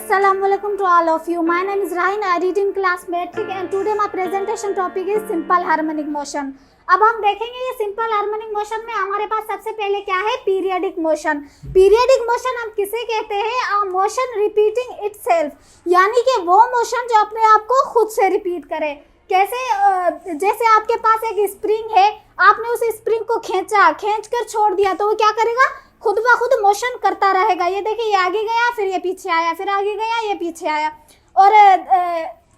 Assalamualaikum to all of you. My name is Rahin. I read in class metric and today my presentation topic is simple harmonic motion. अब हम देखेंगे ये simple harmonic motion में हमारे पास सबसे पहले क्या है, पीरियडिक मोशन। पीरियडिक मोशन हम किसे कहते हैं, अ मोशन रिपीटिंग इटसेल्फ, यानी कि वो मोशन जो अपने आप को खुद से रिपीट करे। कैसे, जैसे आपके पास एक स्प्रिंग है, आपने उस स्प्रिंग को खींच कर छोड़ दिया तो वो क्या करेगा, खुद ब खुद मोशन करता रहेगा। ये देखिए, ये आगे गया, फिर ये पीछे आया, फिर आगे गया, ये पीछे आया। और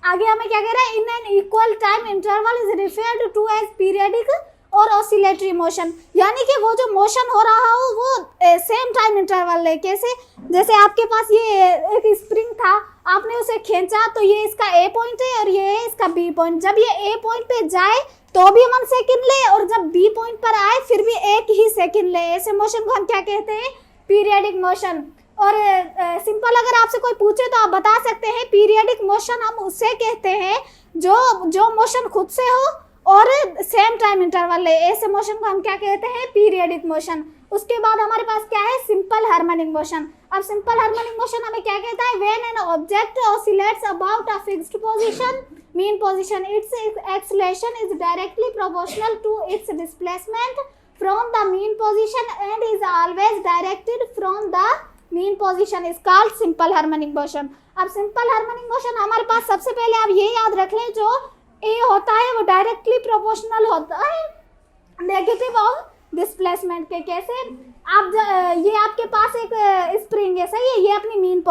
आगे हमें क्या कह रहा है, in an equal time interval is referred to as periodic और ऑसिलेटरी मोशन, यानी कि वो जो मोशन हो रहा हो वो सेम टाइम इंटरवल है। कैसे, जैसे आपके पास ये एक स्प्रिंग था, आपने उसे खींचा तो ये इसका ए पॉइंट है और ये है इसका बी पॉइंट। जब ये ए पॉइंट पे जाए तो भी 1 सेकेंड ले और जब बी पॉइंट पर आए फिर भी 1 ही सेकेंड ले। ऐसे मोशन को हम क्या कहते हैं, पीरियडिक मोशन। और सिंपल अगर आपसे कोई पूछे तो आप बता सकते हैं, पीरियडिक मोशन हम उसे कहते हैं जो मोशन खुद से हो और सेम टाइम इंटरवल ले। ऐसे मोशन को हम क्या कहते हैं, पीरियडिक मोशन। उसके बाद हमारे पास क्या है, सिंपल हार्मोनिक मोशन। अब सिंपल हार्मोनिक मोशन हमें क्या कहता है, when an object oscillates about a fixed position, mean position, its acceleration is directly proportional to its displacement from the mean position and is always directed from the mean position is called simple harmonic motion. अब simple harmonic motion हमारे पास सबसे पहले आप ये याद रख लें, जो ए होता है वो डायरेक्टली प्रोपोर्शनल होता है नेगेटिव ऑफ डिस्प्लेसमेंट के। कैसे, आप ये आपके पास एक स्प्रिंग है, सही है, ये अपनी मीन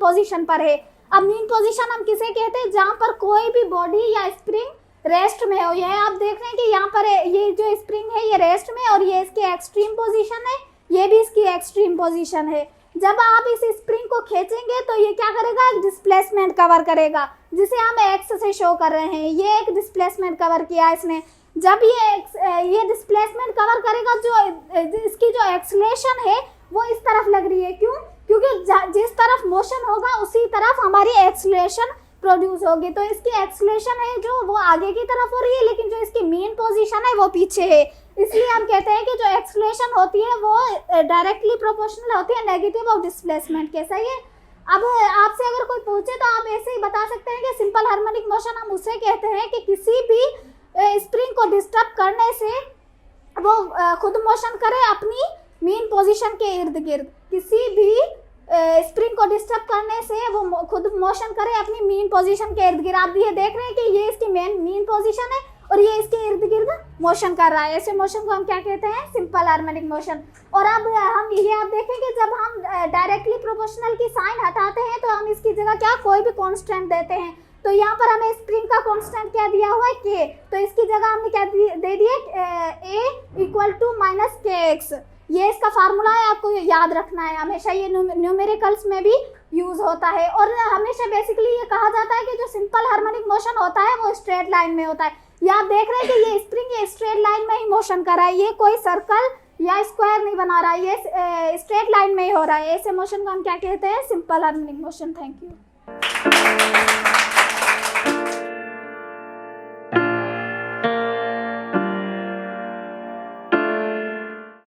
पोजीशन पर है। अब मीन पोजीशन हम किसे कहते हैं, जहाँ पर कोई भी बॉडी या स्प्रिंग रेस्ट में हो। यह आप देख रहे हैं कि यहाँ पर ये जो स्प्रिंग है ये रेस्ट में और ये इसकी एक्सट्रीम पोजीशन है, ये भी इसकी एक्सट्रीम पोजीशन है। जब आप इस स्प्रिंग को खींचेंगे तो ये क्या करेगा, एक डिस्प्लेसमेंट कवर करेगा, जिसे हम एक्स से शो कर रहे हैं। ये एक डिस्प्लेसमेंट कवर किया इसने। जब ये डिस्प्लेसमेंट कवर करेगा, जो इसकी जो एक्सेलरेशन है वो इस तरफ लग रही है। क्यों, क्योंकि जिस तरफ मोशन होगा उसी तरफ हमारी एक्सेलरेशन प्रोड्यूस होगी। तो इसकी एक्सेलरेशन है जो वो आगे की तरफ हो रही है, लेकिन जो इसकी मेन पोजीशन है वो पीछे है। इसलिए हम कहते हैं कि जो एक्सेलरेशन होती है वो डायरेक्टली प्रोपोर्शनल होती है नेगेटिव ऑफ डिस्प्लेसमेंट के। सही है। अब आपसे अगर कोई पूछे तो आप ऐसे ही बता सकते हैं कि सिंपल हार्मोनिक मोशन हम उसे कहते हैं कि किसी भी स्प्रिंग को डिस्टर्ब करने से वो खुद मोशन करे अपनी मेन पोजीशन के इर्द गिर्द। किसी भी स्प्रिंग को डिस्टर्ब करने से वो खुद मोशन करे अपनी मेन पोजीशन के इर्द गिर्द। आप ये देख रहे हैं कि ये इसकी मेन पोजीशन है और ये इसके इर्द गिर्द मोशन कर रहा है। ऐसे मोशन को हम क्या कहते हैं, सिंपल हार्मोनिक मोशन। और अब हम ये आप देखें कि जब हम डायरेक्टली प्रोपोर्शनल की साइन हटाते हैं तो हम इसकी जगह क्या कोई भी कांस्टेंट देते हैं। तो यहाँ पर हमें स्प्रिंग का कांस्टेंट क्या दिया हुआ है, के, तो इसकी जगह हमने क्या दे दिया, a equal to minus kx। ये इसका फार्मूला है, आपको याद रखना है हमेशा। ये न्यूमेरिकल्स में भी यूज होता है। और हमेशा बेसिकली ये कहा जाता है कि जो सिंपल हार्मोनिक मोशन होता है वो स्ट्रेट लाइन में होता है। ये आप देख रहे हैं कि ये स्प्रिंग ये स्ट्रेट लाइन में ही मोशन कर रहा है, ये कोई सर्कल या स्क्वायर नहीं बना रहा है, ये स्ट्रेट लाइन में ही हो रहा है। ऐसे मोशन को हम क्या कहते हैं, simple harmonic motion. Thank you.